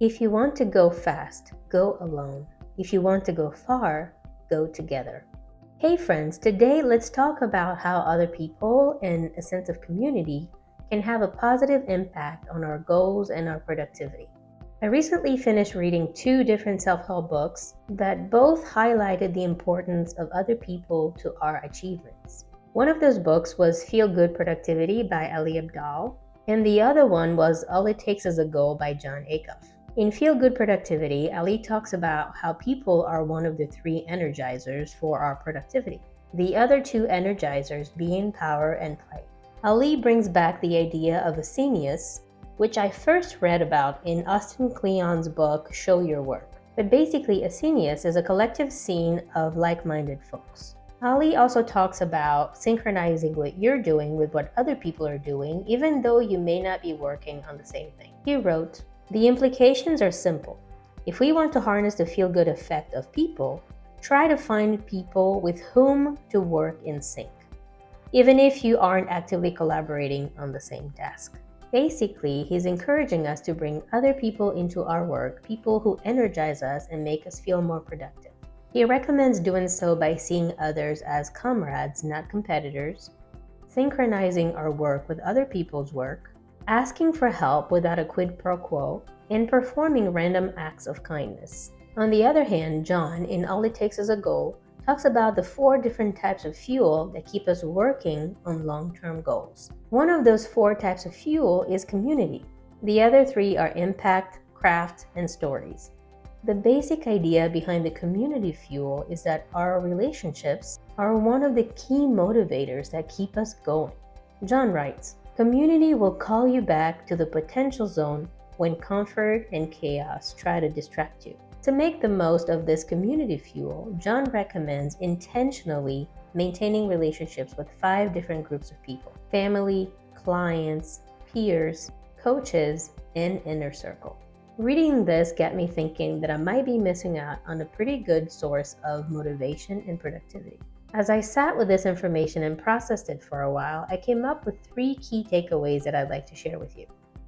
If you want to go fast, go alone. If you want to go far, go together. Hey friends, today let's talk about how other people and a sense of community can have a positive impact on our goals and our productivity. I recently finished reading two different self-help books that both highlighted the importance of other people to our achievements. One of those books was Feel Good Productivity by Ali Abdaal, and the other one was All It Takes Is a Goal by Jon Acuff. In Feel Good Productivity, Ali talks about how people are one of the three energizers for our productivity. The other two energizers being power and play. Ali brings back the idea of a scenius, which I first read about in Austin Kleon's book, Show Your Work. But basically, a scenius is a collective scene of like-minded folks. Ali also talks about synchronizing what you're doing with what other people are doing, even though you may not be working on the same thing. He wrote, "The implications are simple. If we want to harness the feel-good effect of people, try to find people with whom to work in sync, even if you aren't actively collaborating on the same task." Basically, he's encouraging us to bring other people into our work, people who energize us and make us feel more productive. He recommends doing so by seeing others as comrades, not competitors, synchronizing our work with other people's work, asking for help without a quid pro quo, and performing random acts of kindness. On the other hand, John, in All It Takes Is a Goal, talks about the 4 different types of fuel that keep us working on long-term goals. One of those 4 types of fuel is community. The other 3 are impact, craft, and stories. The basic idea behind the community fuel is that our relationships are one of the key motivators that keep us going. John writes, "Community will call you back to the potential zone when comfort and chaos try to distract you." To make the most of this community fuel, John recommends intentionally maintaining relationships with 5 different groups of people: family, clients, peers, coaches, and inner circle. Reading this got me thinking that I might be missing out on a pretty good source of motivation and productivity. As I sat with this information and processed it for a while, I came up with 3 key takeaways that I'd like to share with you.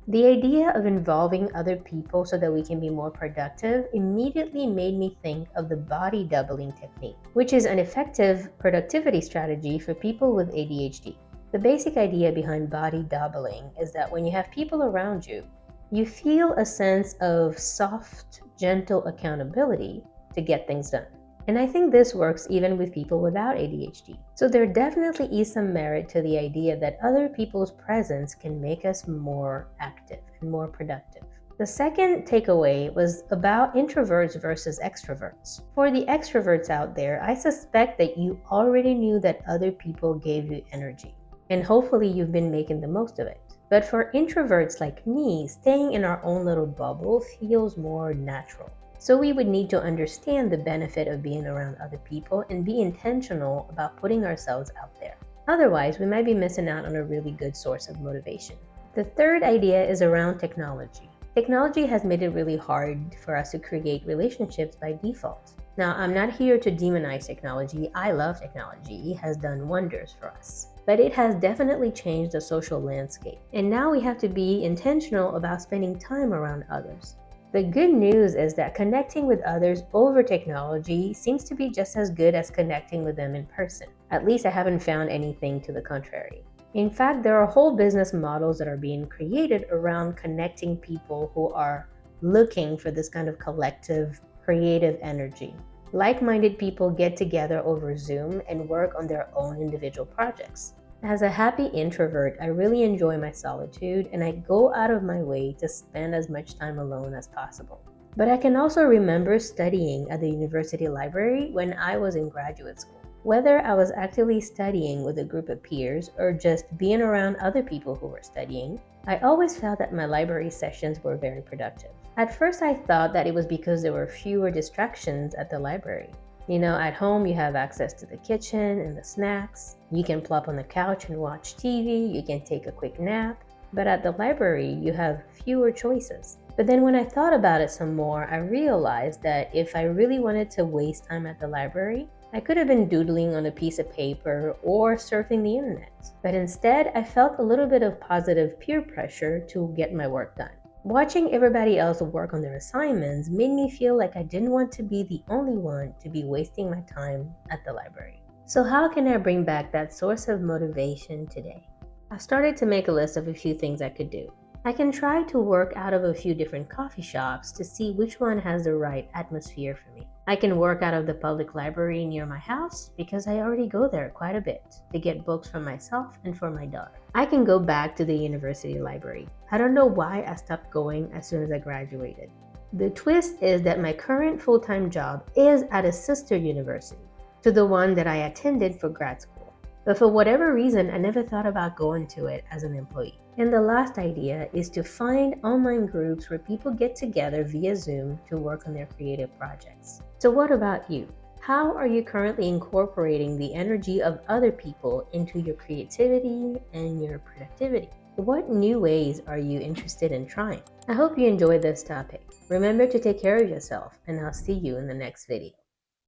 The idea of involving other people so that we can be more productive immediately made me think of the body doubling technique, which is an effective productivity strategy for people with ADHD. The basic idea behind body doubling is that when you have people around you, you feel a sense of soft, gentle accountability to get things done. And I think this works even with people without ADHD. So there definitely is some merit to the idea that other people's presence can make us more active and more productive. The second takeaway was about introverts versus extroverts. For the extroverts out there, I suspect that you already knew that other people gave you energy, and hopefully you've been making the most of it. But for introverts like me, staying in our own little bubble feels more natural. So we would need to understand the benefit of being around other people and be intentional about putting ourselves out there. Otherwise, we might be missing out on a really good source of motivation. The third idea is around technology. Technology has made it really hard for us to create relationships by default. Now, I'm not here to demonize technology. I love technology. It has done wonders for us. But it has definitely changed the social landscape. And now we have to be intentional about spending time around others. The good news is that connecting with others over technology seems to be just as good as connecting with them in person. At least I haven't found anything to the contrary. In fact, there are whole business models that are being created around connecting people who are looking for this kind of collective, creative energy. Like-minded people get together over Zoom and work on their own individual projects. As a happy introvert, I really enjoy my solitude and I go out of my way to spend as much time alone as possible. But I can also remember studying at the university library when I was in graduate school. Whether I was actively studying with a group of peers or just being around other people who were studying, I always felt that my library sessions were very productive. At first, I thought that it was because there were fewer distractions at the library. You know, at home you have access to the kitchen and the snacks. You can plop on the couch and watch TV. You can take a quick nap. But at the library, you have fewer choices. But then when I thought about it some more, I realized that if I really wanted to waste time at the library, I could have been doodling on a piece of paper or surfing the internet. But instead, I felt a little bit of positive peer pressure to get my work done. Watching everybody else work on their assignments made me feel like I didn't want to be the only one to be wasting my time at the library. So how can I bring back that source of motivation today? I started to make a list of a few things I could do. I can try to work out of a few different coffee shops to see which one has the right atmosphere for me. I can work out of the public library near my house because I already go there quite a bit to get books for myself and for my daughter. I can go back to the university library. I don't know why I stopped going as soon as I graduated. The twist is that my current full-time job is at a sister university to the one that I attended for grad school. But for whatever reason, I never thought about going to it as an employee. And the last idea is to find online groups where people get together via Zoom to work on their creative projects. So what about you? How are you currently incorporating the energy of other people into your creativity and your productivity? What new ways are you interested in trying? I hope you enjoyed this topic. Remember to take care of yourself, and I'll see you in the next video.